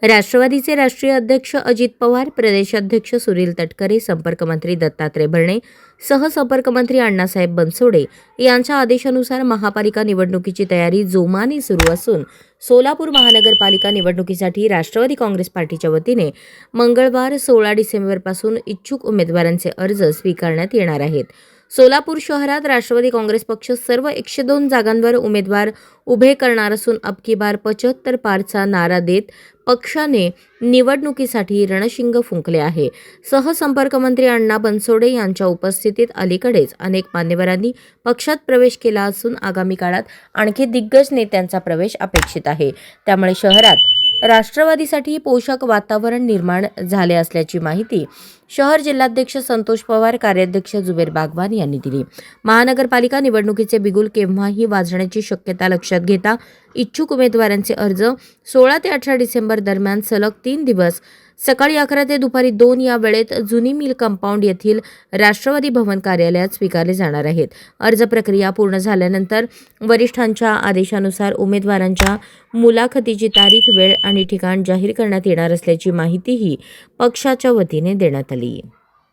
राष्ट्रवादीचे राष्ट्रीय अध्यक्ष अजित पवार, प्रदेशाध्यक्ष सुनील तटकरे, संपर्कमंत्री दत्तात्रय भरणे, सहसंपर्कमंत्री अण्णासाहेब बनसोडे यांच्या आदेशानुसार महापालिका निवडणुकीची तयारी जोमाने सुरू असून सोलापूर महानगरपालिका निवडणुकीसाठी राष्ट्रवादी काँग्रेस पार्टीच्या वतीने मंगळवार 16 डिसेंबरपासून इच्छुक उमेदवारांचे अर्ज स्वीकारण्यात येणार आहेत. सोलापूर शहरात राष्ट्रवादी काँग्रेस पक्ष सर्व 102 जागांवर उमेदवार उभे करणार असून अब की बार 75 पारचा नारा देत पक्षाने निवडणुकीसाठी रणशिंग फुंकले आहे. सहसंपर्कमंत्री अण्णा बनसोडे यांच्या उपस्थितीत अलीकडेच अनेक मान्यवरांनी पक्षात प्रवेश केला असून आगामी काळात आणखी दिग्गज नेत्यांचा प्रवेश अपेक्षित आहे. त्यामुळे शहरात राष्ट्रवादीसाठी पोषक वातावरण निर्माण झाले असल्याची माहिती शहर जिल्हाध्यक्ष संतोष पवार, कार्याध्यक्ष जुबेर बागवान यांनी दिली. महानगरपालिका निवडणुकीचे बिगुल केव्हाही वाजण्याची शक्यता लक्षात घेता इच्छुक उमेदवारांचे अर्ज 16 ते 18 डिसेंबर दरम्यान सलग 3 दिवस सकाळी 11 ते दुपारी 2 या वेळेत जुनी मिल कंपाऊंड येथील राष्ट्रवादी भवन कार्यालयात स्वीकारले जाणार आहेत. अर्ज प्रक्रिया पूर्ण झाल्यानंतर वरिष्ठांच्या आदेशानुसार उमेदवारांच्या मुलाखतीची तारीख, वेळ आणि ठिकाण जाहीर करण्यात येणार असल्याची माहितीही पक्षाच्या वतीने देण्यात आली.